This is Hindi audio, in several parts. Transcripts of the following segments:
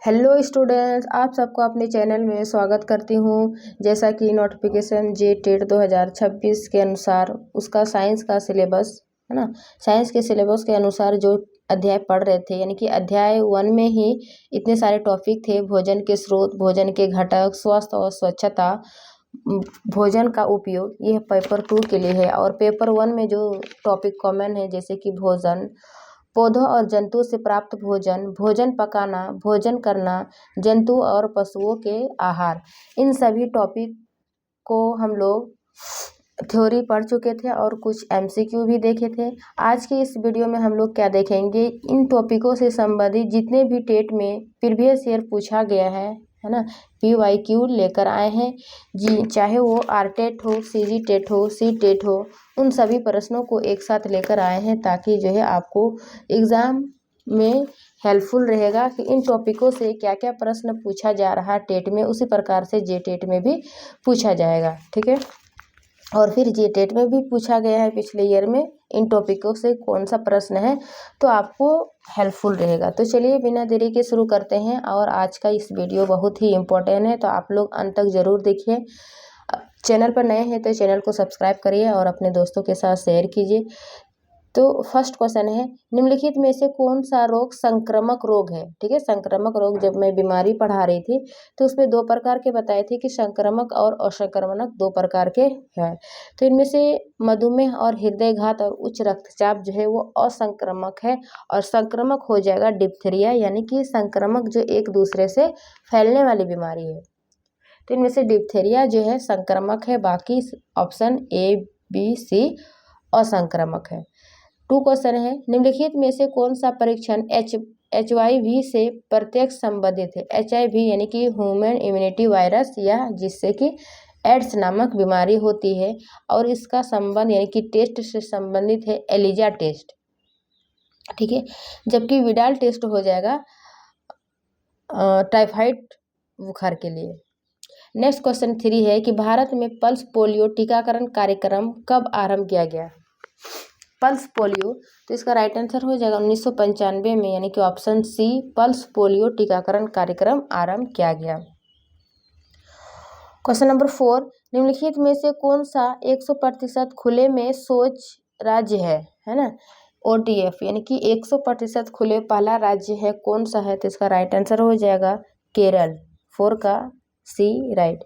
हेलो स्टूडेंट्स, आप सबको अपने चैनल में स्वागत करती हूँ। जैसा कि नोटिफिकेशन जे टेट 2026 के अनुसार उसका साइंस का सिलेबस है ना, साइंस के सिलेबस के अनुसार जो अध्याय पढ़ रहे थे, यानी कि अध्याय 1 में ही इतने सारे टॉपिक थे। भोजन के स्रोत, भोजन के घटक, स्वास्थ्य और स्वच्छता, भोजन का उपयोग, यह पेपर 2 के लिए है। और पेपर 1 में जो टॉपिक कॉमन है, जैसे कि भोजन, पौधों और जंतुओं से प्राप्त भोजन, भोजन पकाना, भोजन करना, जंतु और पशुओं के आहार, इन सभी टॉपिक को हम लोग थ्योरी पढ़ चुके थे और कुछ एमसीक्यू भी देखे थे। आज के इस वीडियो में हम लोग क्या देखेंगे, इन टॉपिकों से संबंधित जितने भी टेट में प्रीवियस ईयर पूछा गया है ना, PYQ लेकर आए हैं जी। चाहे वो आर टेट हो, CG टेट हो, C टेट हो, उन सभी प्रश्नों को एक साथ लेकर आए हैं ताकि जो है आपको एग्ज़ाम में हेल्पफुल रहेगा कि इन टॉपिकों से क्या क्या प्रश्न पूछा जा रहा है टेट में, उसी प्रकार से जे टेट में भी पूछा जाएगा। ठीक है, और फिर जे टेट में भी पूछा गया है पिछले ईयर में, इन टॉपिकों से कौन सा प्रश्न है तो आपको हेल्पफुल रहेगा। तो चलिए बिना देरी के शुरू करते हैं। और आज का इस वीडियो बहुत ही इम्पोर्टेंट है, तो आप लोग अंत तक ज़रूर देखिए। चैनल पर नए हैं तो चैनल को सब्सक्राइब करिए और अपने दोस्तों के साथ शेयर कीजिए। तो फर्स्ट क्वेश्चन है, निम्नलिखित में से कौन सा रोग संक्रामक रोग है। ठीक है, संक्रामक रोग जब मैं बीमारी पढ़ा रही थी तो उसमें 2 प्रकार के बताए थे कि संक्रामक और असंक्रामक 2 प्रकार के हैं। तो इनमें से मधुमेह और हृदय घात और उच्च रक्तचाप जो है वो असंक्रामक है, और संक्रामक हो जाएगा डिप्थीरिया, यानी कि संक्रामक जो एक दूसरे से फैलने वाली बीमारी है। तो इनमें से डिप्थीरिया जो है संक्रामक है, बाकी ऑप्शन A, B, C असंक्रामक है। 2 क्वेश्चन है, निम्नलिखित में से कौन सा परीक्षण HIV से प्रत्यक्ष संबंधित है। HIV यानी कि ह्यूमन इम्यूनिटी वायरस, या जिससे कि एड्स नामक बीमारी होती है, और इसका संबंध यानी कि टेस्ट से संबंधित है एलिजा टेस्ट। ठीक है, जबकि विडाल टेस्ट हो जाएगा टाइफाइड बुखार के लिए। नेक्स्ट क्वेश्चन 3 है कि भारत में पल्स पोलियो टीकाकरण कार्यक्रम कब आरंभ किया गया। पल्स पोलियो, तो इसका राइट आंसर हो जाएगा 1995 में, यानी कि ऑप्शन C, पल्स पोलियो टीकाकरण कार्यक्रम आरंभ किया गया। क्वेश्चन नंबर 4, निम्नलिखित में से कौन सा 100% खुले में शौच राज्य है ना, OTF यानी कि 100% खुले पहला राज्य है, कौन सा है, तो इसका राइट आंसर हो जाएगा केरल। 4 का C राइट।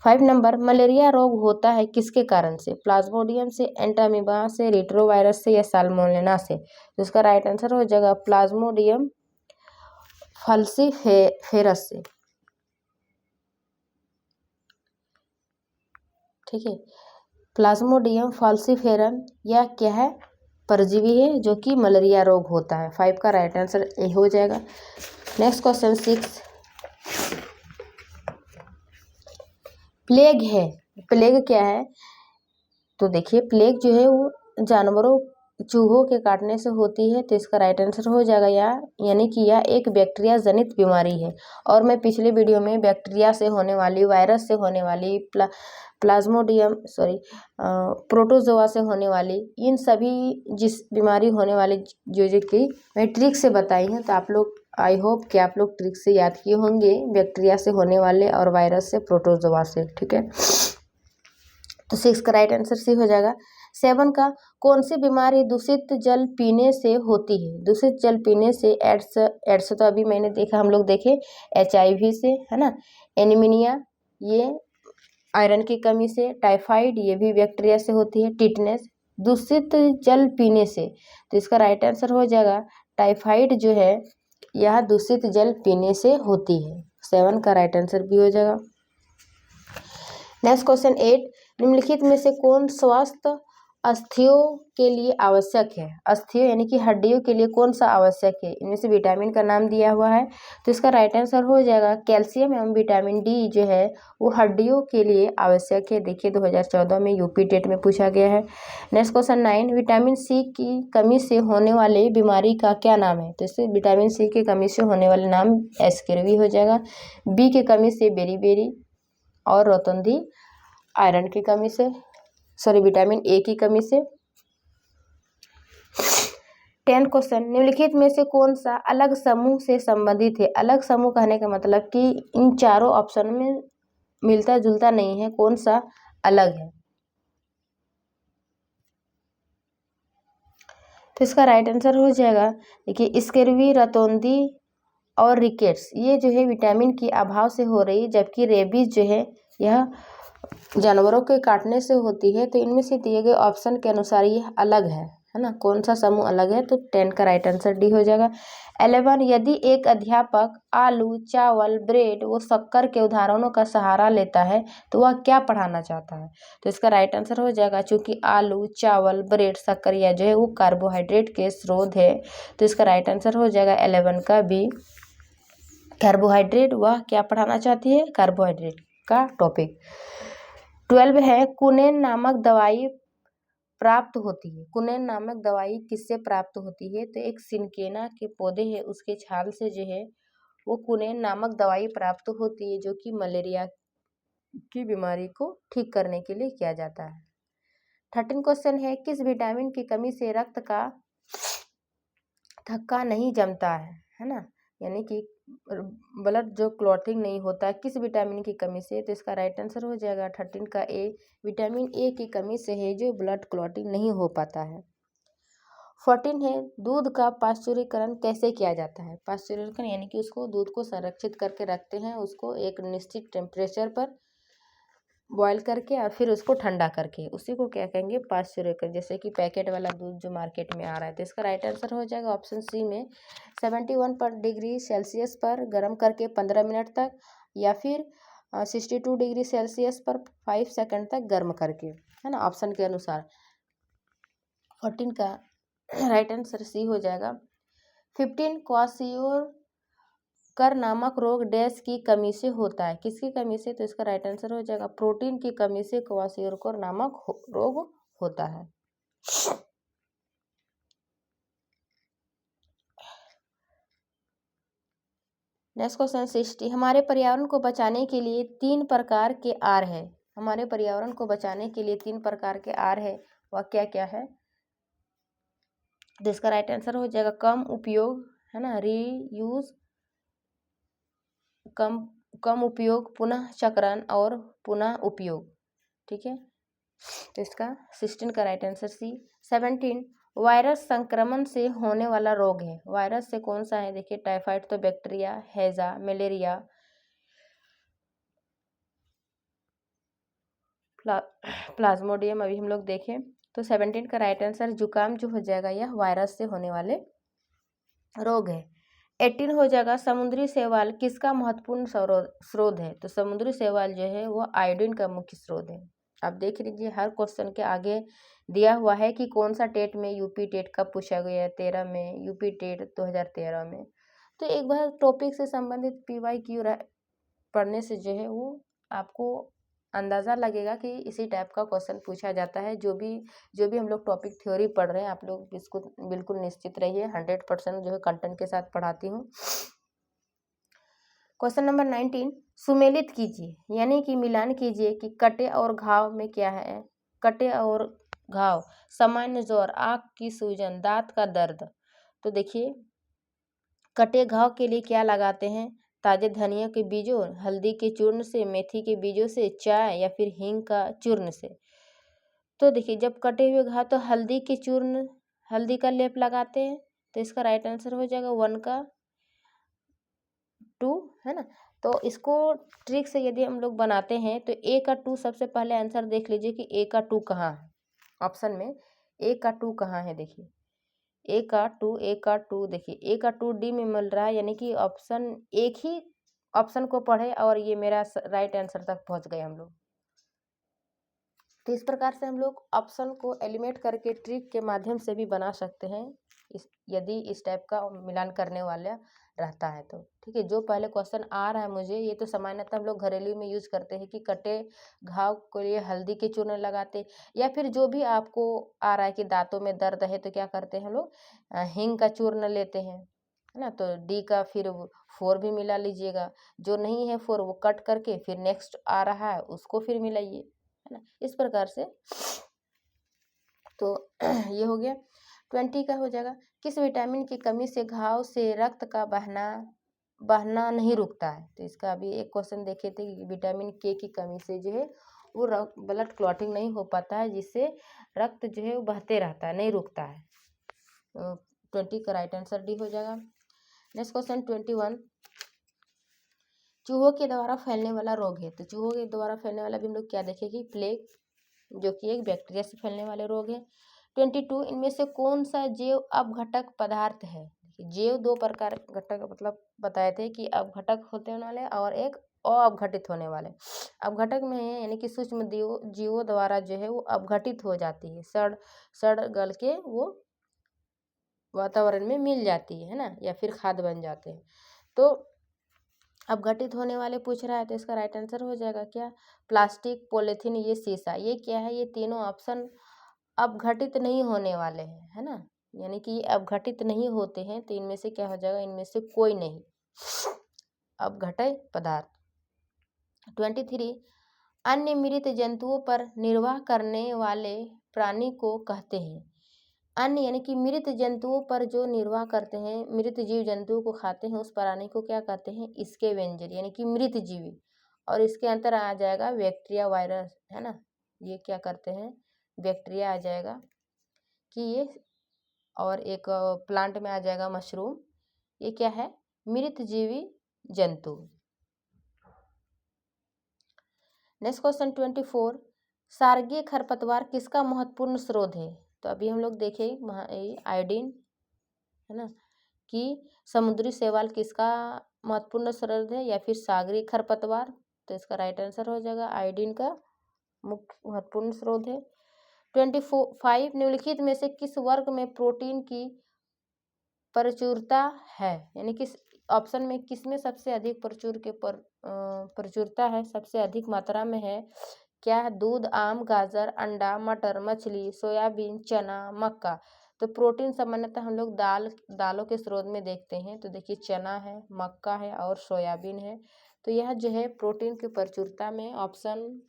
5 नंबर, मलेरिया रोग होता है किसके कारण से, प्लाज्मोडियम से, एंटामीबा से, रेट्रोवायरस से, या साल्मोनेला से, तो इसका राइट आंसर हो जाएगा प्लाज्मोडियम फॉल्सीफेरस से। ठीक है, प्लाज्मोडियम फॉल्सीफेरम या क्या है, परजीवी है जो कि मलेरिया रोग होता है। 5 का राइट आंसर ए हो जाएगा। नेक्स्ट क्वेश्चन 6, प्लेग है। प्लेग क्या है, तो देखिए प्लेग जो है वो जानवरों, चूहों के काटने से होती है, तो इसका राइट आंसर हो जाएगा यानी कि यह एक बैक्टीरिया जनित बीमारी है। और मैं पिछले वीडियो में बैक्टीरिया से होने वाली, वायरस से होने वाली, प्रोटोजोआ से होने वाली, इन सभी जिस बीमारी होने वाली जो कि मैं ट्रिक से बताई हैं, तो आप लोग, आई होप कि आप लोग ट्रिक से याद किए होंगे, बैक्टीरिया से होने वाले और वायरस से, प्रोटोजोआ से। ठीक है, तो 6 का राइट आंसर C हो जाएगा। 7 का, कौन सी बीमारी दूषित जल पीने से होती है। दूषित जल पीने से एड्स तो अभी मैंने देखा, हम लोग देखे HIV से, है ना, एनीमिया ये आयरन की कमी से, टाइफाइड ये भी बैक्टीरिया से होती है, टिटनेस दूषित जल पीने से, तो इसका राइट आंसर हो जाएगा टाइफाइड जो है यह दूषित जल पीने से होती है। 7 का राइट आंसर भी हो जाएगा। नेक्स्ट क्वेश्चन 8, निम्नलिखित में से कौन स्वास्थ्य अस्थियों के लिए आवश्यक है। अस्थियों यानी कि हड्डियों के लिए कौन सा आवश्यक है, इनमें से विटामिन का नाम दिया हुआ है, तो इसका राइट आंसर हो जाएगा कैल्शियम एवं विटामिन D जो है वो हड्डियों के लिए आवश्यक है। देखिए 2014 में यूपी टेट में पूछा गया है। नेक्स्ट क्वेश्चन 9, विटामिन C की कमी से होने वाली बीमारी का क्या नाम है, तो इससे विटामिन C की कमी से होने वाले नाम एस्केरवी हो जाएगा। B की कमी से बेरीबेरी, और रोतुंदी आयरन की कमी से, विटामिन A की कमी से। 10 क्वेश्चन, निम्नलिखित में से कौन सा अलग समूह से संबंधित है। अलग समूह कहने का मतलब कि इन चारों ऑप्शन में मिलता जुलता नहीं है, कौन सा अलग है। तो इसका राइट आंसर हो जाएगा, देखिए स्कर्वी, रतौंधी और रिकेट्स ये जो है विटामिन के अभाव से हो रही है, जबकि रेबीज जो है यह जानवरों के काटने से होती है। तो इनमें से दिए गए ऑप्शन के अनुसार ये अलग है ना, कौन सा समूह अलग है। तो 10 का राइट आंसर डी हो जाएगा। 11, यदि एक अध्यापक आलू, चावल, ब्रेड व शक्कर के उदाहरणों का सहारा लेता है तो वह क्या पढ़ाना चाहता है। तो इसका राइट आंसर हो जाएगा, चूंकि आलू, चावल, ब्रेड, शक्कर या जो है वो कार्बोहाइड्रेट के स्रोत है, तो इसका राइट आंसर हो जाएगा 11 का बी, कार्बोहाइड्रेट। वह क्या पढ़ाना चाहती है, कार्बोहाइड्रेट का टॉपिक। 12 है, कुनेन नामक दवाई प्राप्त होती है। कुनेन नामक दवाई किससे प्राप्त होती है। तो एक सिनकेना के पौधे हैं उसके छाल से जो है वो कुनेन नामक दवाई प्राप्त होती है, जो कि मलेरिया की बीमारी को ठीक करने के लिए किया जाता है। 13 क्वेश्चन है, किस विटामिन की कमी से रक्त का थक्का नहीं जमता है ना, यानी कि ब्लड जो क्लॉटिंग नहीं होता, किस विटामिन की कमी से। तो इसका राइट आंसर हो जाएगा 13 का ए, विटामिन ए की कमी से है जो ब्लड क्लॉटिंग नहीं हो पाता है। 14 है, दूध का पाश्चुरीकरण कैसे किया जाता है। पाश्चुरीकरण यानी कि उसको दूध को संरक्षित करके रखते हैं, उसको एक निश्चित टेम्परेचर पर बॉयल करके और फिर उसको ठंडा करके, उसी को क्या कहेंगे, पाश्चुरीकरण। जैसे कि पैकेट वाला दूध जो मार्केट में आ रहा है। तो इसका राइट आंसर हो जाएगा ऑप्शन सी में 71 डिग्री सेल्सियस पर गर्म करके 15 मिनट तक, या फिर 62 डिग्री सेल्सियस पर 5 सेकंड तक गर्म करके, है ना, ऑप्शन के अनुसार। 14 का राइट आंसर सी हो जाएगा। 15, क्वाशियोकर नामक रोग डैश की कमी से होता है, किसकी कमी से। तो इसका राइट आंसर हो जाएगा, प्रोटीन की कमी से क्वाशियोकर नामक रोग होता है। नेक्स्ट क्वेश्चन 60, हमारे पर्यावरण को बचाने के लिए 3 प्रकार के आर है। हमारे पर्यावरण को बचाने के लिए 3 प्रकार के आर है, वह क्या क्या है। तो इसका राइट आंसर हो जाएगा कम उपयोग, है ना, रीयूज, कम उपयोग, पुनः चक्रण और पुनः उपयोग, ठीक है। तो इसका 16 का राइट आंसर सी। 17, वायरस संक्रमण से होने वाला रोग है। वायरस से कौन सा है, देखिए टाइफाइड तो बैक्टीरिया, हैजा, मलेरिया, प्लाज्मोडियम अभी हम लोग देखें। तो 17 का राइट आंसर जुकाम जो हो जाएगा यह वायरस से होने वाले रोग है। 18 हो जाएगा, समुद्री शैवाल किसका महत्वपूर्ण स्रोत है। तो समुद्री शैवाल जो है वो आयोडीन का मुख्य स्रोत है। आप देख लीजिए हर क्वेश्चन के आगे दिया हुआ है कि कौन सा टेट में, यूपी टेट कब पूछा गया है, 13 में, यूपी टेट 2013 में। तो एक बार टॉपिक से संबंधित PYQ पढ़ने से जो है वो आपको अंदाज़ा लगेगा कि इसी टाइप का क्वेश्चन पूछा जाता है। जो भी हम लोग टॉपिक थ्योरी पढ़ रहे हैं, आप लोग इसको बिल्कुल निश्चित रहिए, 100% जो है कंटेंट के साथ पढ़ाती हूँ। क्वेश्चन नंबर 19, सुमेलित कीजिए यानी कि मिलान कीजिए कि कटे और घाव में क्या है। कटे और घाव, सामान्य ज्वर, आँख की सूजन, दांत का दर्द। तो देखिए कटे घाव के लिए क्या लगाते हैं, ताजे धनिया के बीजों, हल्दी के चूर्ण से, मेथी के बीजों से, चाय या फिर हींग का चूर्ण से। तो देखिए जब कटे हुए घाव तो हल्दी के चूर्ण, हल्दी का लेप लगाते हैं। तो इसका राइट आंसर हो जाएगा 1 का 2, है ना। तो इसको ट्रिक से यदि हम लोग बनाते हैं तो ए का 2 सबसे पहले आंसर देख लीजिए कि ए का 2 कहाँ है ऑप्शन में, ए का 2 कहाँ है। देखिए ए का 2, ए का 2, देखिए ए का 2 डी में मिल रहा है, यानी कि ऑप्शन एक ही ऑप्शन को पढ़े और ये मेरा राइट आंसर तक पहुंच गए हम लोग। तो इस प्रकार से हम लोग ऑप्शन को एलिमिनेट करके ट्रिक के माध्यम से भी बना सकते हैं, यदि इस टाइप का मिलान करने वाला रहता है तो, ठीक है। जो पहले क्वेश्चन आ रहा है मुझे, ये तो सामान्यतः हम लोग घरेलू में यूज करते हैं कि कटे घाव के लिए हल्दी के चूर्ण लगाते, या फिर जो भी आपको आ रहा है कि दांतों में दर्द है तो क्या करते हैं हम लोग, हींग का चूर्ण लेते हैं, है ना। तो डी का फिर 4 भी मिला लीजिएगा, जो नहीं है 4 वो कट करके फिर नेक्स्ट आ रहा है उसको फिर मिलाइए, है ना, इस प्रकार से। तो ये हो गया। 20 का हो जाएगा, किस विटामिन की कमी से घाव से रक्त का बहना नहीं रुकता है। तो इसका अभी एक क्वेश्चन देखे थे कि विटामिन के की कमी से जो है वो ब्लड क्लॉटिंग नहीं हो पाता है, जिससे रक्त जो है वो बहते रहता है, नहीं रुकता है। तो 20 का राइट आंसर डी हो जाएगा। नेक्स्ट क्वेश्चन 21, चूहों के द्वारा फैलने वाला रोग है। तो चूहों के द्वारा फैलने वाला भी हम लोग क्या देखेंगे, प्लेग, जो कि एक बैक्टीरिया से फैलने वाले रोग है। 22, इनमें से कौन सा जैव अपघटक पदार्थ है। जैव दो प्रकार घटक मतलब बताए थे कि अपघटक होने वाले और एक अवघटित होने वाले। अपघटक में है यानी कि सूक्ष्म जीवों द्वारा जो है वो अपघटित हो जाती है, सड़ गल के वो वातावरण में मिल जाती है ना, या फिर खाद बन जाते हैं। तो अपघटित होने वाले पूछ रहा है, तो इसका राइट आंसर हो जाएगा क्या, प्लास्टिक, पॉलीथीन, ये शीशा। ये क्या है, ये तीनों ऑप्शन अपघटित नहीं होने वाले हैं, है ना, यानी कि ये अपघटित नहीं होते हैं। तो इनमें से क्या हो जाएगा, इनमें से कोई नहीं अपघटय पदार्थ। 23, अन्य मृत जंतुओं पर निर्वाह करने वाले प्राणी को कहते हैं। अन्य यानी कि मृत जंतुओं पर जो निर्वाह करते हैं, मृत जीव जंतुओं को खाते हैं, उस प्राणी को क्या कहते हैं, स्कैवेंजर यानी कि मृत जीवी। और इसके अंदर आ जाएगा बैक्टीरिया, वायरस, है ना, ये क्या करते हैं, बैक्टीरिया आ जाएगा कि ये, और एक प्लांट में आ जाएगा मशरूम। ये क्या है, मृत जीवी जंतु। नेक्स्ट क्वेश्चन 24, सार्गीय खरपतवार किसका महत्वपूर्ण स्रोत है। तो अभी हम लोग देखें आयोडीन, है ना, कि समुद्री शैवाल किसका महत्वपूर्ण स्रोत है, या फिर सागरीय खरपतवार। तो इसका राइट आंसर हो जाएगा आयोडीन का मुख्य महत्वपूर्ण स्रोत है। 25, निम्नलिखित में से किस वर्ग में प्रोटीन की प्रचुरता है, यानी किस ऑप्शन में किसमें सबसे अधिक प्रचुरता है, सबसे अधिक मात्रा में है। क्या है, दूध, आम, गाजर, अंडा, मटर, मछली, सोयाबीन, चना, मक्का। तो प्रोटीन सामान्यतः हम लोग दालों के स्रोत में देखते हैं। तो देखिए चना है, मक्का है और सोयाबीन है। तो यह जो है प्रोटीन की प्रचुरता में ऑप्शन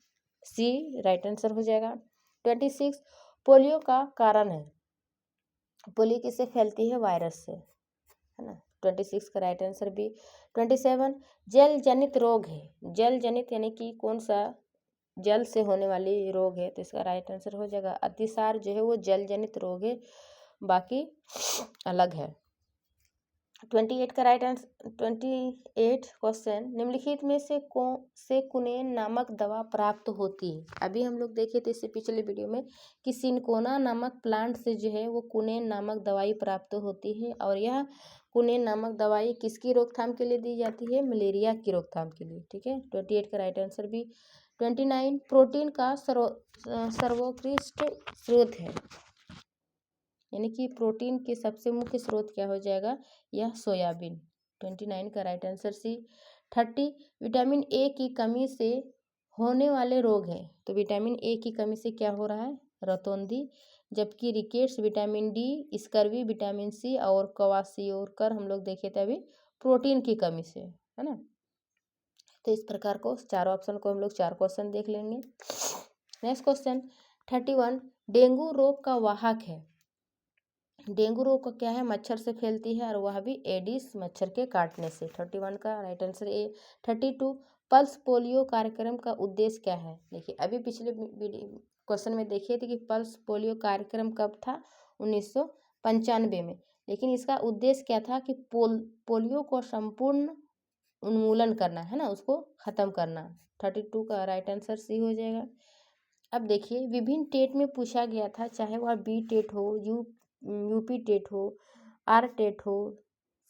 सी राइट आंसर हो जाएगा। 26, पोलियो का कारण है। पोलियो किससे फैलती है, वायरस से, है ना। 26 का राइट आंसर भी। 27, जल जनित रोग है। जल जनित यानी कि कौन सा जल से होने वाली रोग है। तो इसका राइट आंसर हो जाएगा अतिसार, जो है वो जल जनित रोग है, बाकी अलग है। 28 का राइट आंसर। 28 क्वेश्चन, निम्नलिखित में से कुनेन नामक दवा प्राप्त होती है। अभी हम लोग देखे थे इससे पिछले वीडियो में कि सिनकोना नामक प्लांट से जो है वो कुनेन नामक दवाई प्राप्त होती है। और यह कुनेन नामक दवाई किसकी रोकथाम के लिए दी जाती है, मलेरिया की रोकथाम के लिए। ठीक है, 28 का राइट आंसर भी। 29, प्रोटीन का सर्वोत्कृष्ट स्रोत है, यानी कि प्रोटीन के सबसे मुख्य स्रोत क्या हो जाएगा, यह सोयाबीन। 29 का right answer C. 30, vitamin A की कमी से होने वाले रोग हैं। तो विटामिन ए की कमी से क्या हो रहा है, रतौंधी, जबकि rickets, vitamin D, scurvy, vitamin C और क्वाशियोकर हम लोग देखे थे अभी प्रोटीन की कमी से, है ना। तो इस प्रकार को चारों ऑप्शन को हम लोग 4 क्वेश्चन देख लेंगे। नेक्स्ट क्वेश्चन 31, डेंगू रोग का वाहक है। डेंगू रोग का क्या है, मच्छर से फैलती है, और वह भी एडिस मच्छर के काटने से। 31 का right answer A. 32, pulse polio कार्यक्रम का उद्देश्य क्या है। देखिए अभी पिछले क्वेश्चन में देखिए थे कि पल्स पोलियो कार्यक्रम कब था, 1995 में। लेकिन इसका उद्देश्य क्या था कि पोलियो को संपूर्ण उन्मूलन करना, है ना, उसको खत्म करना। 32 का राइट आंसर सी हो जाएगा। अब देखिए विभिन्न टेट में पूछा गया था, चाहे वह बी टेट हो, यूपी टेट हो, आर टेट हो,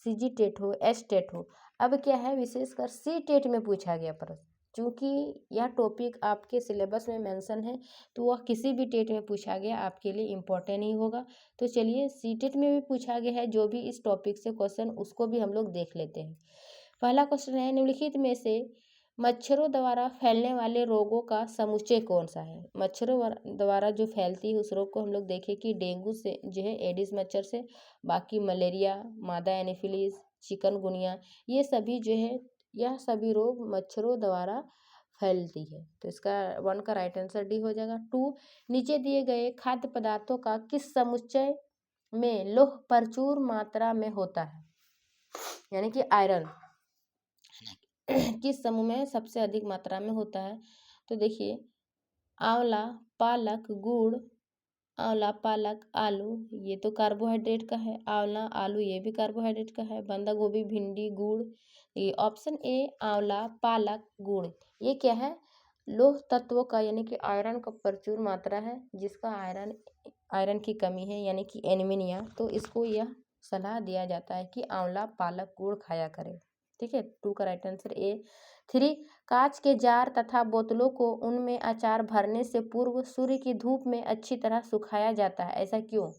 सीजी टेट हो, एस टेट हो। अब क्या है, विशेषकर सी टेट में पूछा गया प्रश्न। चूंकि यह टॉपिक आपके सिलेबस में मेंशन है, तो वह किसी भी टेट में पूछा गया आपके लिए इम्पोर्टेंट ही होगा। तो चलिए सी टेट में भी पूछा गया है जो भी इस टॉपिक से क्वेश्चन, उसको भी हम लोग देख लेते हैं। पहला क्वेश्चन है, निम्नलिखित में से मच्छरों द्वारा फैलने वाले रोगों का समुच्चय कौन सा है। मच्छरों द्वारा जो फैलती है उस रोग को हम लोग देखें कि डेंगू से जो है एडिस मच्छर से, बाकी मलेरिया, मादा एनोफिलीज, चिकनगुनिया, ये सभी जो है यह सभी रोग मच्छरों द्वारा फैलती है। तो इसका 1 का राइट आंसर डी हो जाएगा। 2, नीचे दिए गए खाद्य पदार्थों का किस समुच्चय में लौह प्रचुर मात्रा में होता है, यानी कि आयरन किस समूह में सबसे अधिक मात्रा में होता है? तो देखिए, आंवला, पालक, गुड़, आंवला, पालक, आलू, ये तो कार्बोहाइड्रेट का है। आंवला, आलू, ये भी कार्बोहाइड्रेट का है। बंदा गोभी, भिंडी, गुड़, ये ऑप्शन ए आंवला, पालक, गुड़, ये क्या है? लौह तत्वों का, यानी कि आयरन का प्रचुर मात्रा है, जिसका आयरन की कमी है, यानी कि एनीमिया, तो इसको यह सलाह दिया जाता है कि आंवला, पालक, गुड़ खाया करें। ठीक है, 2 का राइट आंसर ए। 3, कांच के जार तथा बोतलों को उनमें अचार भरने से पूर्व सूर्य की धूप में अच्छी तरह सुखाया जाता है, ऐसा क्यों?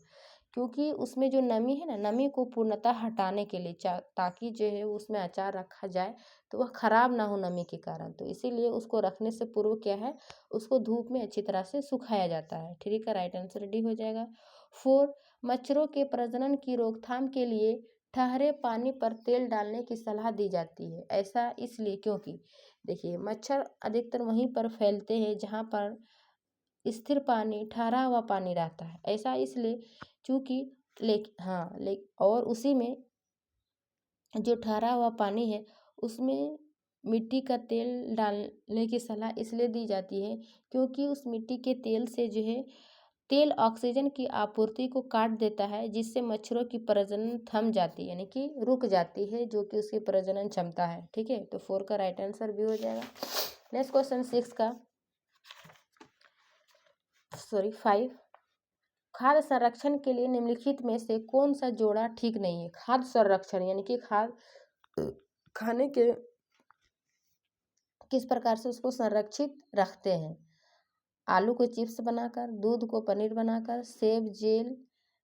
क्योंकि उसमें जो नमी है ना, नमी को पूर्णतः हटाने के लिए, ताकि जो है उसमें अचार रखा जाए तो वह खराब ना हो नमी के कारण, तो इसीलिए उसको रखने से पूर्व क्या है, उसको धूप में अच्छी तरह से सुखाया जाता है। 3 का राइट आंसर डी हो जाएगा। 4, मच्छरों के प्रजनन की रोकथाम के लिए ठहरे पानी पर तेल डालने की सलाह दी जाती है, ऐसा इसलिए क्योंकि देखिए, मच्छर अधिकतर वहीं पर फैलते हैं जहाँ पर स्थिर पानी, ठहरा हुआ पानी रहता है, ऐसा इसलिए चूँकि और उसी में जो ठहरा हुआ पानी है उसमें मिट्टी का तेल डालने की सलाह इसलिए दी जाती है क्योंकि उस मिट्टी के तेल से जो है तेल ऑक्सीजन की आपूर्ति को काट देता है, जिससे मच्छरों की प्रजनन थम जाती है, यानी कि रुक जाती है, जो कि उसकी प्रजनन क्षमता है। ठीक है, तो 4 का राइट आंसर भी हो जाएगा। नेक्स्ट क्वेश्चन 5, खाद्य संरक्षण के लिए निम्नलिखित में से कौन सा जोड़ा ठीक नहीं है? खाद्य संरक्षण यानी कि खाने के किस प्रकार से उसको संरक्षित रखते हैं? आलू को चिप्स बनाकर, दूध को पनीर बनाकर, सेब जेल,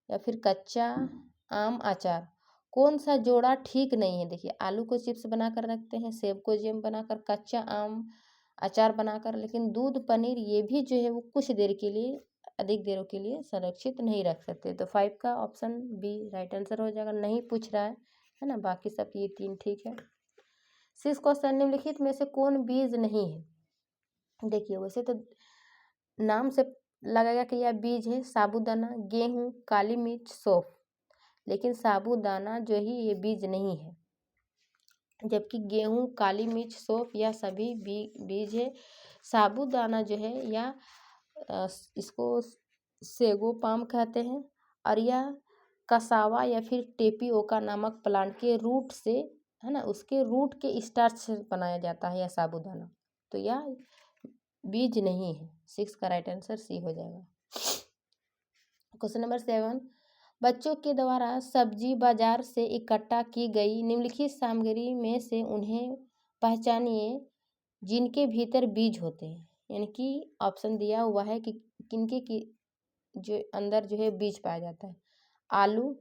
या फिर कच्चा आम अचार, कौन सा जोड़ा ठीक नहीं है? देखिए, आलू को चिप्स बनाकर रखते हैं, सेब को जैम बनाकर, कच्चा आम अचार बनाकर, लेकिन दूध पनीर ये भी जो है वो कुछ देर के लिए, अधिक देरों के लिए संरक्षित नहीं रख सकते। तो 5 का ऑप्शन बी राइट आंसर हो जाएगा। नहीं पूछ रहा है ना, बाकी सब ये 3 ठीक है। 6 क्वेश्चन, निम्नलिखित में से कौन बीज नहीं है? देखिए, वैसे तो नाम से लगेगा कि यह बीज है, साबूदाना, गेहूं, काली मिर्च, सौंफ, लेकिन साबूदाना जो है ये बीज नहीं है, जबकि गेहूं, काली मिर्च, सौंफ यह सभी बीज है। साबूदाना जो है या इसको सेगो पाम कहते हैं, और यह कसावा या फिर टेपिओका नामक प्लांट के रूट से, है ना, उसके रूट के स्टार्च से बनाया जाता है यह साबूदाना, तो यह बीज नहीं है। 6 का राइट आंसर सी हो जाएगा। क्वेश्चन नंबर 7, बच्चों के द्वारा सब्जी बाजार से इकट्ठा की गई निम्नलिखित सामग्री में से उन्हें पहचानिए जिनके भीतर बीज होते हैं, यानी कि ऑप्शन दिया हुआ है कि किनके की जो अंदर जो है बीज पाया जाता है। आलू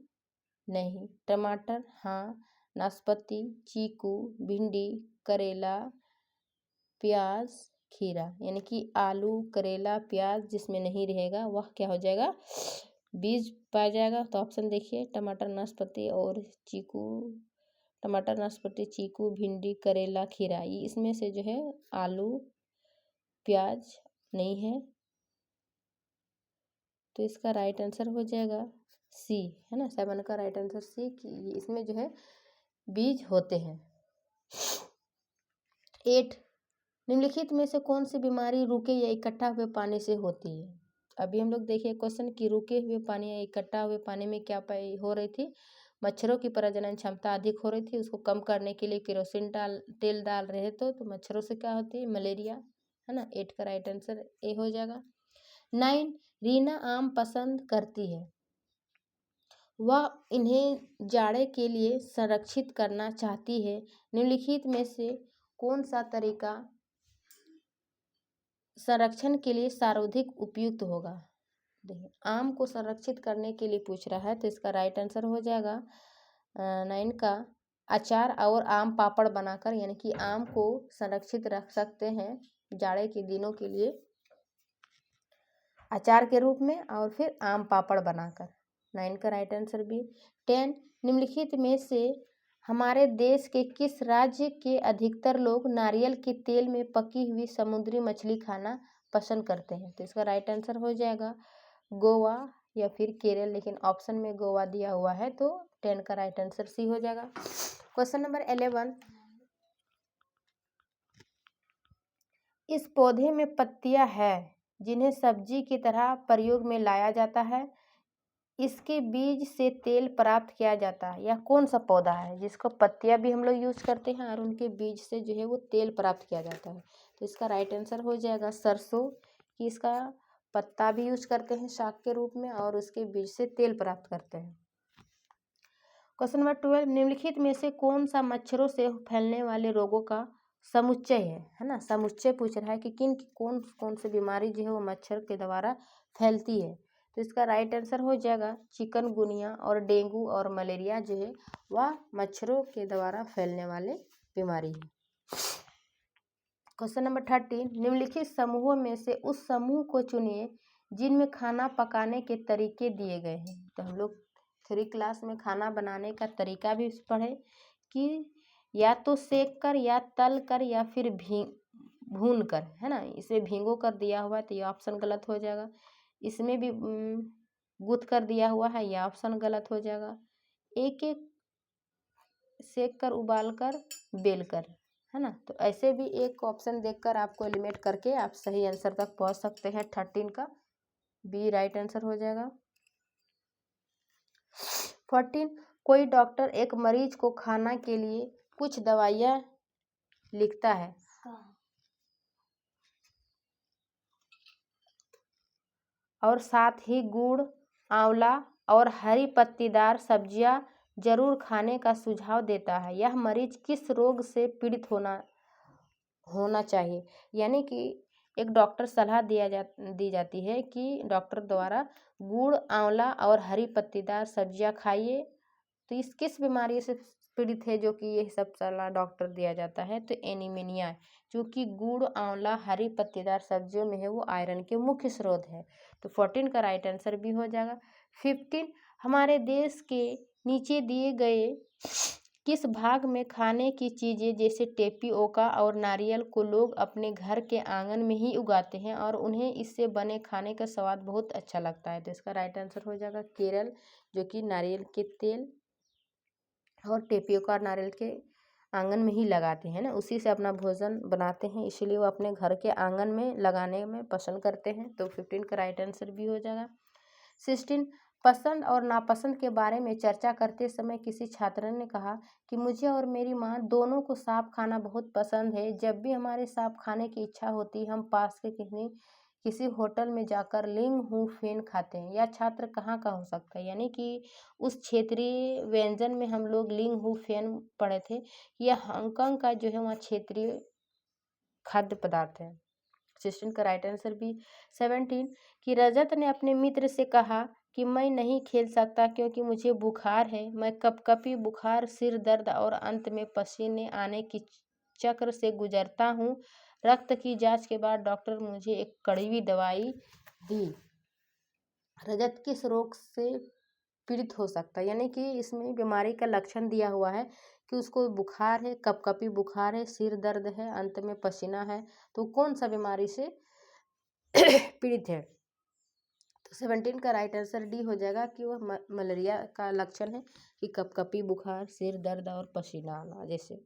नहीं, टमाटर हाँ, नाशपाती, चीकू, भिंडी, करेला, प्याज, खीरा, यानी कि आलू, करेला, प्याज जिसमें नहीं रहेगा वह क्या हो जाएगा? बीज पाया जाएगा। तो ऑप्शन देखिए, टमाटर, नाशपाती और चीकू, टमाटर, नाशपाती, चीकू, भिंडी, करेला, खीरा, ये इसमें से जो है आलू, प्याज नहीं है, तो इसका राइट आंसर हो जाएगा सी, है ना, 7 का राइट आंसर सी कि इसमें जो है बीज होते हैं। 8, निम्नलिखित में से कौन सी बीमारी रुके या इकट्ठा हुए पानी से होती है? अभी हम लोग देखिए क्वेश्चन कि रुके हुए पानी या इकट्ठा हुए पानी में क्या हो रही थी? मच्छरों की प्रजनन क्षमता अधिक हो रही थी, उसको कम करने के लिए केरोसिन तेल डाल रहे तो मच्छरों से क्या होती है? मलेरिया, है ना। 8 का राइट आंसर ए हो जाएगा। 9, रीना आम पसंद करती है, वह इन्हें जाड़े के लिए संरक्षित करना चाहती है, निम्नलिखित में से कौन सा तरीका संरक्षण के लिए सर्वाधिक उपयुक्त होगा? देखिए, आम को संरक्षित करने के लिए पूछ रहा है, तो इसका राइट आंसर हो जाएगा 9 का अचार और आम पापड़ बनाकर, यानी कि आम को संरक्षित रख सकते हैं जाड़े के दिनों के लिए अचार के रूप में, और फिर आम पापड़ बनाकर। 9 का राइट आंसर भी। 10, निम्नलिखित में से हमारे देश के किस राज्य के अधिकतर लोग नारियल के तेल में पकी हुई समुद्री मछली खाना पसंद करते हैं? तो इसका राइट आंसर हो जाएगा गोवा, या फिर केरल, लेकिन ऑप्शन में गोवा दिया हुआ है तो 10 का राइट आंसर सी हो जाएगा। क्वेश्चन नंबर 11, इस पौधे में पत्तियां है जिन्हें सब्जी की तरह प्रयोग में लाया जाता है, इसके बीज से तेल प्राप्त किया जाता है। यह कौन सा पौधा है जिसको पत्तियां भी हम लोग यूज करते हैं और उनके बीज से जो है वो तेल प्राप्त किया जाता है? तो इसका राइट आंसर हो जाएगा सरसों, कि इसका पत्ता भी यूज करते हैं शाक के रूप में और उसके बीज से तेल प्राप्त करते हैं। क्वेश्चन नंबर 12, निम्नलिखित में से कौन सा मच्छरों से फैलने वाले रोगों का समुच्चय है ना? समुच्चय पूछ रहा है कि कौन कौन सी बीमारी जो है वो मच्छर के द्वारा फैलती है। तो इसका राइट आंसर हो जाएगा चिकनगुनिया, और डेंगू और मलेरिया जो है वह मच्छरों के द्वारा फैलने वाले बीमारी है। क्वेश्चन नंबर 13, निम्नलिखित समूहों में से उस समूह को चुनिए जिनमें खाना पकाने के तरीके दिए गए हैं। तो हम लोग 3 क्लास में खाना बनाने का तरीका भी पढ़े कि या तो सेक कर या तल कर या फिर भून कर, है ना? इसे भींगो कर दिया हुआ है तो ये ऑप्शन गलत हो जाएगा। इसमें भी गूथ कर दिया हुआ है, यह ऑप्शन गलत हो जाएगा। एक एक सेक कर, उबाल कर, बेल कर, है ना? तो ऐसे भी एक ऑप्शन देखकर आपको एलिमिनेट करके आप सही आंसर तक पहुंच सकते हैं। 13 का बी राइट आंसर हो जाएगा। 14, कोई डॉक्टर एक मरीज को खाना के लिए कुछ दवाइयाँ लिखता है और साथ ही गुड़, आंवला और हरी पत्तीदार सब्जियां जरूर खाने का सुझाव देता है। यह मरीज किस रोग से पीड़ित होना चाहिए? यानी कि एक डॉक्टर सलाह दी जाती है कि डॉक्टर द्वारा गुड़, आंवला और हरी पत्तीदार सब्जियां खाइए। तो इस किस बीमारी से पीड़ित है जो कि ये सब सलाह डॉक्टर दिया जाता है? तो एनीमिनिया, जो कि गुड़, आंवला, हरी पत्तेदार सब्जियों में है वो आयरन के मुख्य स्रोत है। तो 14 का राइट आंसर भी हो जाएगा। 15, हमारे देश के नीचे दिए गए किस भाग में खाने की चीज़ें जैसे टेपिओका और नारियल को लोग अपने घर के आंगन में ही उगाते हैं और उन्हें इससे बने खाने का स्वाद बहुत अच्छा लगता है? तो इसका राइट आंसर हो जाएगा केरल, जो कि नारियल के तेल और टेपियोका और नारियल के आंगन में ही लगाते हैं ना, उसी से अपना भोजन बनाते हैं, इसीलिए वो अपने घर के आंगन में लगाने में पसंद करते हैं। तो 15 का राइट आंसर भी हो जाएगा। 16, पसंद और नापसंद के बारे में चर्चा करते समय किसी छात्र ने कहा कि मुझे और मेरी माँ दोनों को सांप खाना बहुत पसंद है। जब भी हमारे सांप खाने की इच्छा होती हम पास के किसी होटल में जाकर लिंग हू फेन खाते हैं। यह छात्र कहाँ का हो सकता है? यानी कि उस क्षेत्रीय व्यंजन में हम लोग लिंग हू फेन पढ़े थे। यह हांगकांग का जो है वहाँ क्षेत्रीय खाद्य पदार्थ है। 16 का राइट आंसर भी। 17, कि रजत ने अपने मित्र से कहा कि मैं नहीं खेल सकता क्योंकि मुझे बुखार है। मैं कपकपी, बुखार, सिर दर्द और अंत में पसीने आने की चक्र से गुजरता हूँ। रक्त की जांच के बाद डॉक्टर मुझे एक कड़वी दवाई दी। रजत किस रोग से पीड़ित हो सकता है? यानी कि इसमें बीमारी का लक्षण दिया हुआ है कि उसको बुखार है, कपकपी बुखार है, सिर दर्द है, अंत में पसीना है। तो कौन सा बीमारी से पीड़ित है? तो 17 का राइट आंसर डी हो जाएगा कि वह मलेरिया का लक्षण है कि कपकपी बुखार, सिर दर्द और पसीना आना जैसे।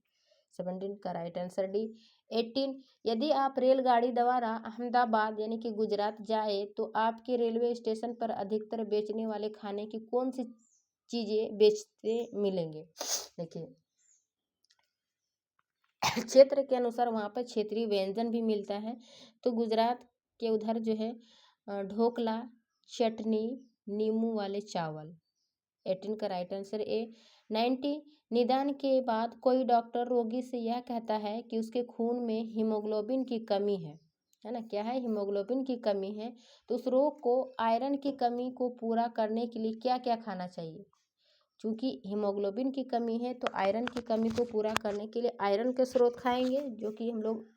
17 का राइट आंसर डी। 18, यदि आप रेलगाड़ी द्वारा अहमदाबाद यानी कि गुजरात जाए तो आपके रेलवे स्टेशन पर अधिकतर बेचने वाले खाने की कौन सी चीज़ें बेचते मिलेंगे? देखिए, क्षेत्र के अनुसार वहाँ पर क्षेत्रीय व्यंजन भी मिलता है। तो गुजरात के उधर जो है ढोकला, चटनी, नींबू वाले चावल। 18 का राइट आंसर ए। 90, निदान के बाद कोई डॉक्टर रोगी से यह कहता है कि उसके खून में हीमोग्लोबिन की कमी है ना? क्या है? हीमोग्लोबिन की कमी है। तो उस रोग को आयरन की कमी को पूरा करने के लिए क्या क्या खाना चाहिए? चूँकि हीमोग्लोबिन की कमी है तो आयरन की कमी को पूरा करने के लिए आयरन के स्रोत खाएंगे, जो कि हम लोग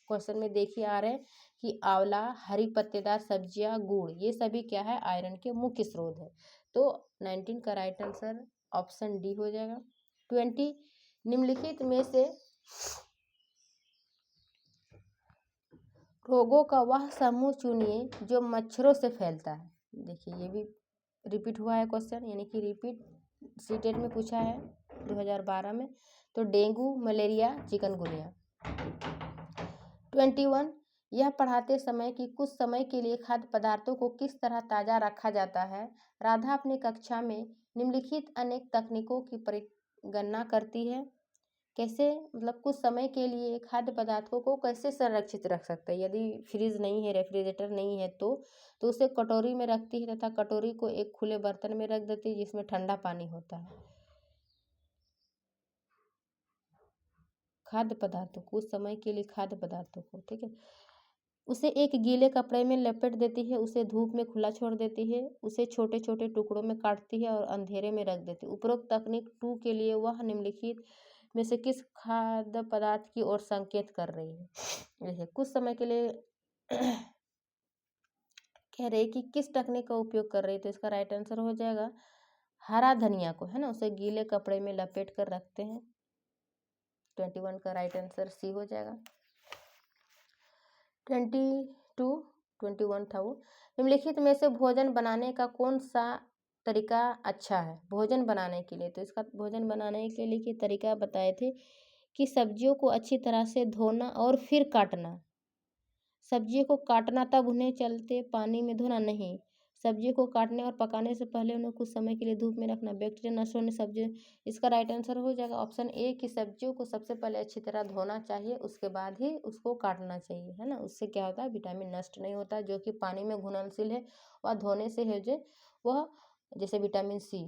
क्वेश्चन में देखिए आ रहे हैं कि आंवला, हरी पत्तेदार सब्जियां, गुड़, ये सभी क्या है? आयरन के मुख्य स्रोत है। तो 19 का राइट आंसर ऑप्शन डी हो जाएगा। 20, निम्नलिखित में से रोगों का वह समूह चुनिए जो मच्छरों से फैलता है। देखिए ये भी रिपीट हुआ है क्वेश्चन, यानी कि रिपीट सीटेट में पूछा है 2012 में। तो डेंगू, मलेरिया, चिकनगुनिया। 21 यह पढ़ाते समय कि कुछ समय के लिए खाद्य पदार्थों को किस तरह ताज़ा रखा जाता है। राधा अपनी कक्षा में निम्नलिखित अनेक तकनीकों की गणना करती है। कैसे, मतलब कुछ समय के लिए खाद्य पदार्थों को कैसे संरक्षित रख सकते हैं। यदि फ्रिज नहीं है, रेफ्रिजरेटर नहीं है तो उसे कटोरी में रखती है तथा कटोरी को एक खुले बर्तन में रख देती है जिसमें ठंडा पानी होता है। खाद्य पदार्थों को, कुछ समय के लिए खाद्य पदार्थों को, ठीक है, उसे एक गीले कपड़े में लपेट देती है, उसे धूप में खुला छोड़ देती है, उसे छोटे छोटे टुकड़ों में काटती है और अंधेरे में रख देती है। उपरोक्त तकनीक 2 के लिए वह निम्नलिखित में से किस खाद्य पदार्थ की ओर संकेत कर रही है। देखिए कुछ समय के लिए कह रही कि किस तकनीक का उपयोग कर रही है, तो इसका राइट आंसर हो जाएगा हरा धनिया को, है ना, उसे गीले कपड़े में लपेट कर रखते हैं। 21 का राइट आंसर सी हो जाएगा। 21 था वो। निम्नलिखित में से भोजन बनाने का कौन सा तरीका अच्छा है भोजन बनाने के लिए। तो इसका भोजन बनाने के लिए के तरीका बताए थे कि सब्जियों को अच्छी तरह से धोना और फिर काटना। सब्जियों को काटना तब उन्हें चलते पानी में धोना नहीं। सब्जियों को काटने और पकाने से पहले उन्हें कुछ समय के लिए धूप में रखना। बैक्टीरिया नष्ट होने सब्जी। इसका राइट आंसर हो जाएगा ऑप्शन ए कि सब्जियों को सबसे पहले अच्छी तरह धोना चाहिए, उसके बाद ही उसको काटना चाहिए, है ना। उससे क्या होता है, विटामिन नष्ट नहीं होता, जो कि पानी में घुलनशील है। वह धोने से है जो वह, जैसे विटामिन सी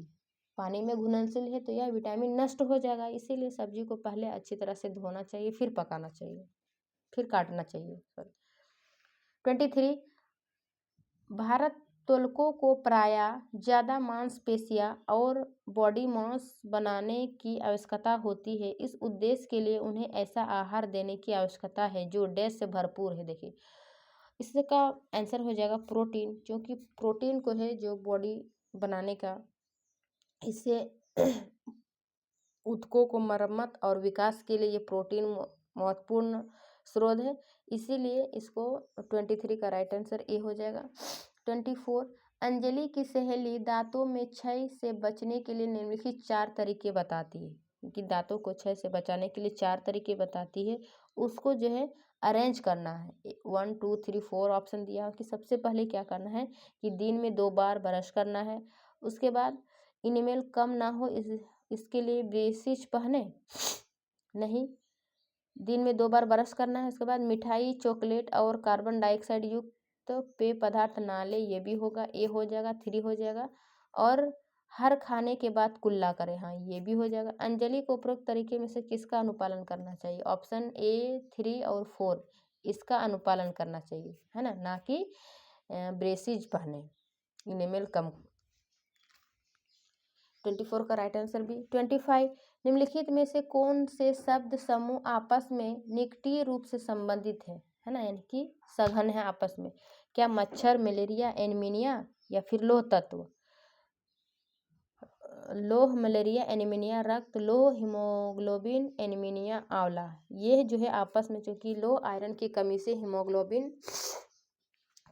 पानी में घुलनशील है तो यह विटामिन नष्ट हो जाएगा। इसीलिए सब्जी को पहले अच्छी तरह से धोना चाहिए, फिर पकाना चाहिए, फिर काटना चाहिए। 23 भारोत्तोलकों को प्रायः ज़्यादा मांसपेशियां और बॉडी मास बनाने की आवश्यकता होती है। इस उद्देश्य के लिए उन्हें ऐसा आहार देने की आवश्यकता है जो डैश से भरपूर है। देखिए इसका आंसर हो जाएगा प्रोटीन, क्योंकि प्रोटीन को है जो बॉडी बनाने का, इससे ऊतकों को मरम्मत और विकास के लिए ये प्रोटीन महत्वपूर्ण स्रोत है। इसीलिए इसको 23 का राइट आंसर ए हो जाएगा। 24 अंजलि की सहेली दांतों में क्षय से बचने के लिए निम्नलिखित 4 तरीके बताती है कि दांतों को क्षय से बचाने के लिए 4 तरीके बताती है। उसको जो है अरेंज करना है। 1 2 3 4 ऑप्शन दिया कि सबसे पहले क्या करना है कि दिन में 2 बार ब्रश करना है। उसके बाद इनेमल कम ना हो इसके लिए ब्रेसिज पहने नहीं, दिन में 2 बार ब्रश करना है। उसके बाद मिठाई, चॉकलेट और कार्बन डाइऑक्साइड युक्त पेय पदार्थ ना ले, ये भी होगा, ए हो जाएगा, 3 हो जाएगा। और हर खाने के बाद कुल्ला करें, हाँ ये भी हो जाएगा। अंजलि को उपरोक्त तरीके में से किसका अनुपालन करना चाहिए। ऑप्शन ए 3 और 4 इसका अनुपालन करना चाहिए, है ना, ना कि ब्रेसिज पहने, इनेमल कम। 24 का राइट आंसर भी। 25 निम्नलिखित में से कौन से शब्द समूह आपस में निकटीय रूप से संबंधित है ना, यानी कि सघन है आपस में। क्या मच्छर, मलेरिया, एनीमिया या फिर लोह तत्व। लोह, मलेरिया, एनीमिया रक्त, लोह, हीमोग्लोबिन, एनीमिया आंवला। ये जो है आपस में, चूंकि लोह आयरन की कमी से हीमोग्लोबिन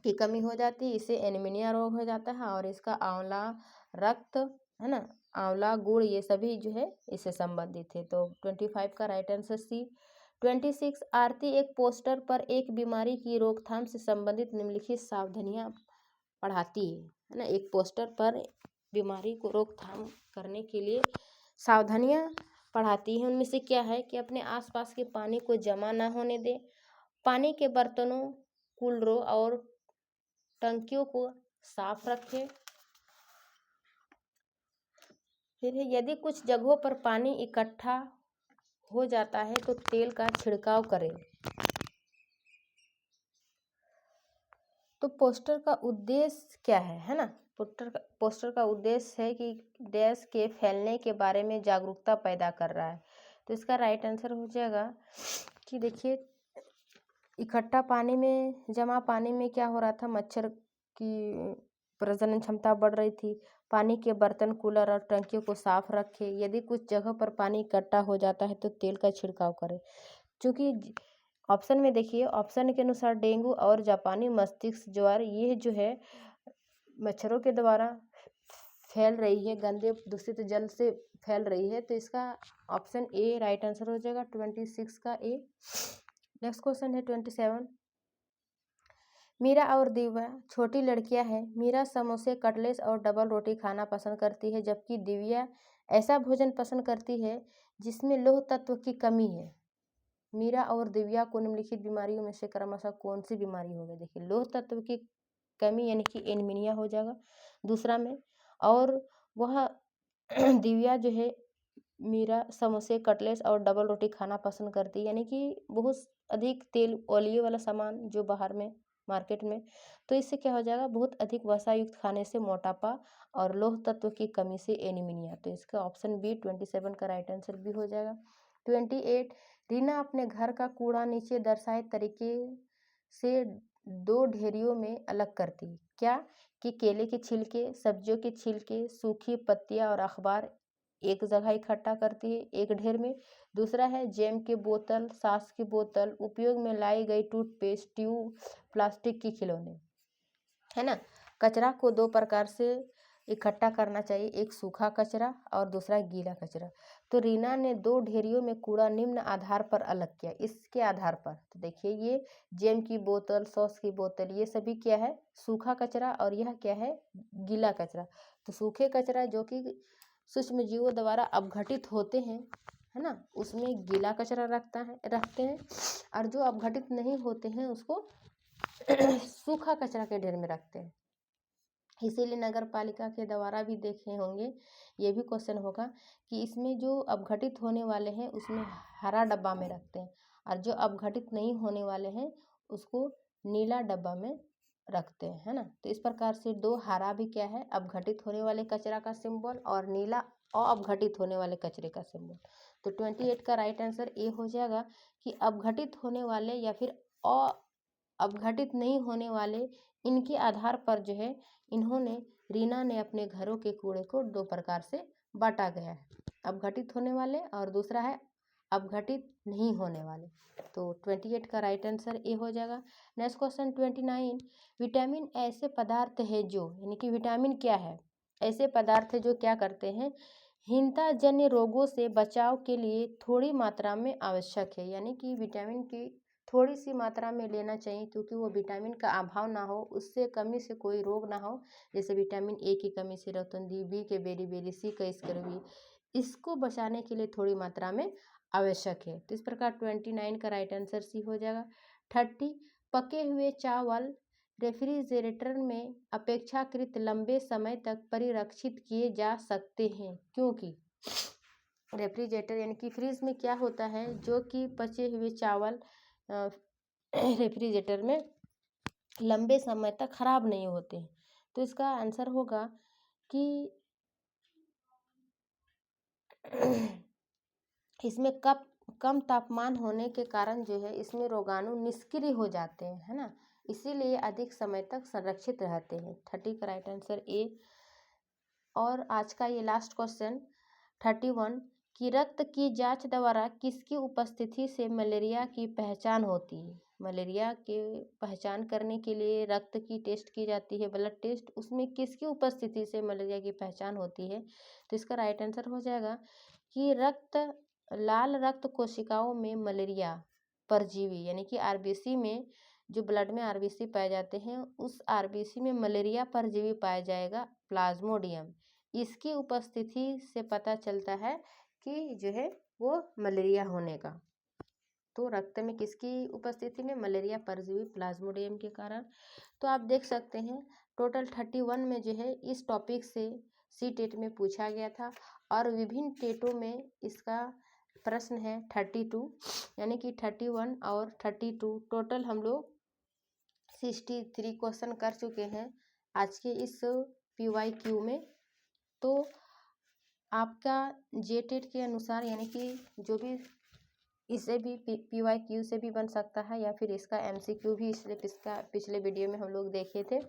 की कमी हो जाती है, इससे एनीमिया रोग हो जाता है। और इसका आंवला रक्त, है ना, आंवला गुड़, ये सभी जो है इससे संबंधित है। तो 25 का राइट आंसर सी। 26 आरती एक पोस्टर पर एक बीमारी की रोकथाम से संबंधित निम्नलिखित सावधानियां पढ़ाती है ना। एक पोस्टर पर बीमारी को रोकथाम करने के लिए सावधानियां पढ़ाती है। उनमें से क्या है कि अपने आसपास के पानी को जमा ना होने दे, पानी के बर्तनों, कूलरों और टंकियों को साफ रखें। फिर यदि कुछ जगहों पर पानी इकट्ठा हो जाता है तो तेल का छिड़काव करें। तो पोस्टर का उद्देश्य क्या है ना, पोस्टर का उद्देश्य है कि डैश के फैलने के बारे में जागरूकता पैदा कर रहा है। तो इसका राइट आंसर हो जाएगा कि देखिए इकट्ठा पानी में, जमा पानी में क्या हो रहा था, मच्छर की प्रजनन क्षमता बढ़ रही थी। पानी के बर्तन, कूलर और टंकियों को साफ रखें। यदि कुछ जगह पर पानी इकट्ठा हो जाता है तो तेल का छिड़काव करें। क्योंकि ऑप्शन में देखिए, ऑप्शन के अनुसार डेंगू और जापानी मस्तिष्क ज्वर ये जो है मच्छरों के द्वारा फैल रही है, गंदे दूषित जल से फैल रही है। तो इसका ऑप्शन ए राइट आंसर हो जाएगा 26 का ए। नेक्स्ट क्वेश्चन है 27। मीरा और दिव्या छोटी लड़कियां हैं। मीरा समोसे, कटलेट्स और डबल रोटी खाना पसंद करती है, जबकि दिव्या ऐसा भोजन पसंद करती है जिसमें लौह तत्व की कमी है। मीरा और दिव्या को निम्नलिखित बीमारियों में से क्रमशः कौन सी बीमारी होगी? देखिए, लौह तत्व की कमी यानी कि एनीमिया हो जाएगा दूसरा में। और वह दिव्या जो है, मीरा समोसे, कटलेट्स और डबल रोटी खाना पसंद करती है, यानी कि बहुत अधिक तेल ऑयली वाला सामान जो बाहर में मार्केट में, तो इससे क्या हो जाएगा, बहुत अधिक वसा युक्त खाने से मोटापा और लौह तत्व की कमी से एनीमिया। तो इसका ऑप्शन बी 27 का राइट आंसर भी हो जाएगा। 28। रीना अपने घर का कूड़ा नीचे दर्शाए तरीके से दो ढेरियों में अलग करती है। क्या? कि केले के छिलके, सब्जियों के छिलके, सूखी पत्तियां और अखबार एक जगह इकट्ठा करती है एक ढेर में। दूसरा है जैम की बोतल, सास की बोतल, उपयोग में लाई गई टूथपेस्ट ट्यूब, प्लास्टिक की खिलौने, है ना। कचरा को दो प्रकार से इकट्ठा करना चाहिए, एक सूखा कचरा और दूसरा गीला कचरा। तो रीना ने दो ढेरियों में कूड़ा निम्न आधार पर अलग किया। इसके आधार पर तो देखिए, ये जैम की बोतल, सॉस की बोतल, ये सभी क्या है, सूखा कचरा, और यह क्या है, गीला कचरा। तो सूखे कचरा जो कि सूक्ष्म जीवों द्वारा अपघटित होते हैं, है ना, उसमें गीला कचरा रखते हैं, और जो अपघटित नहीं होते हैं उसको सूखा कचरा के ढेर में रखते हैं। इसीलिए नगर पालिका के द्वारा भी देखे होंगे, ये भी क्वेश्चन होगा कि इसमें जो अपघटित होने वाले हैं उसमें हरा डब्बा में रखते हैं, और जो अपघटित नहीं होने वाले हैं उसको नीला डब्बा में रखते हैं, है ना। तो इस प्रकार से दो, हरा भी क्या है, अपघटित होने वाले कचरा का सिंबल, और नीला अपघटित होने वाले कचरे का सिंबल। तो 28 का राइट आंसर ए हो जाएगा कि अपघटित होने वाले या फिर अपघटित नहीं होने वाले, इनके आधार पर जो है रीना ने अपने घरों के कूड़े को दो प्रकार से बांटा गया है, अपघटित होने वाले और दूसरा है अपघटित नहीं होने वाले। तो 28 का राइट आंसर ए हो जाएगा। Next question 29। विटामिन ऐसे पदार्थ है जो, यानी कि विटामिन क्या है, ऐसे पदार्थ है जो क्या करते हैं, हीनता जन्य रोगों से बचाव के लिए थोड़ी मात्रा में आवश्यक है। यानी कि विटामिन की थोड़ी सी मात्रा में लेना चाहिए, क्योंकि वो विटामिन का अभाव ना हो, उससे कमी से कोई रोग ना हो। जैसे विटामिन ए की कमी से रतौंधी, बी के बेरी, सी का स्कर्वी, इसको बचाने के लिए थोड़ी मात्रा में आवश्यक है। तो इस प्रकार 29 का राइट आंसर सी हो जाएगा। 30। पके हुए चावल रेफ्रिजरेटर में अपेक्षाकृत लंबे समय तक परिरक्षित किए जा सकते हैं, क्योंकि रेफ्रिजरेटर यानी कि फ्रिज में क्या होता है, जो कि पचे हुए चावल रेफ्रिजरेटर में लंबे समय तक खराब नहीं होते हैं। तो इसका आंसर होगा कि इसमें कम तापमान होने के कारण जो है इसमें रोगाणु निष्क्रिय हो जाते हैं, है ना, इसीलिए अधिक समय तक संरक्षित रहते हैं। 30 का राइट आंसर ए। और आज का ये लास्ट क्वेश्चन 31 कि रक्त की जांच द्वारा किसकी उपस्थिति से मलेरिया की पहचान होती है। मलेरिया के पहचान करने के लिए रक्त की टेस्ट की जाती है, ब्लड टेस्ट, उसमें किसकी उपस्थिति से मलेरिया की पहचान होती है। तो इसका राइट आंसर हो जाएगा कि लाल रक्त कोशिकाओं में मलेरिया परजीवी, यानी कि आरबीसी में, जो ब्लड में आरबीसी पाए जाते हैं, उस आरबीसी में मलेरिया परजीवी पाया जाएगा, प्लाज्मोडियम। इसकी उपस्थिति से पता चलता है कि जो है वो मलेरिया होने का। तो रक्त में किसकी उपस्थिति में, मलेरिया परजीवी प्लाज्मोडियम के कारण। तो आप देख सकते हैं टोटल 31 में जो है इस टॉपिक से सी टेट में पूछा गया था, और विभिन्न टेटों में इसका प्रश्न है 32, यानी कि 31 और 32 टोटल हम लोग 63 क्वेश्चन कर चुके हैं आज के इस PYQ में। तो आपका जेटेट के अनुसार, यानी कि जो भी इसे भी PYQ से भी बन सकता है, या फिर इसका MCQ भी, इसलिए पिछले वीडियो में हम लोग देखे थे।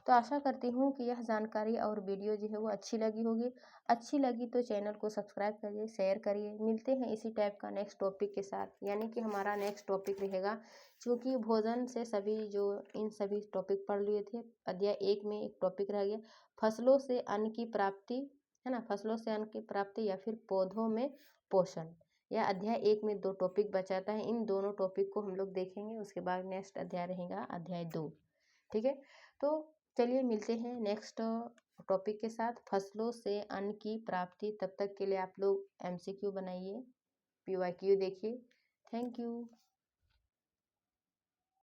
तो आशा करती हूँ कि यह जानकारी और वीडियो जो है वो अच्छी लगी होगी। अच्छी लगी तो चैनल को सब्सक्राइब करिए, शेयर करिए। मिलते हैं इसी टाइप का नेक्स्ट टॉपिक के साथ, यानी कि हमारा नेक्स्ट टॉपिक रहेगा, क्योंकि भोजन से सभी जो इन सभी टॉपिक पढ़ लिए थे, अध्याय 1 में एक टॉपिक रह गया, फसलों से अन्न की प्राप्ति, है ना, फसलों से अन्न की प्राप्ति या फिर पौधों में पोषण। यह अध्याय 1 में 2 टॉपिक बचाता है, इन दोनों टॉपिक को हम लोग देखेंगे। उसके बाद नेक्स्ट अध्याय रहेगा अध्याय 2। ठीक है, तो चलिए मिलते हैं नेक्स्ट टॉपिक के साथ, फसलों से अन्न की प्राप्ति। तब तक के लिए आप लोग MCQ बनाइए, PYQ देखिए। Thank you.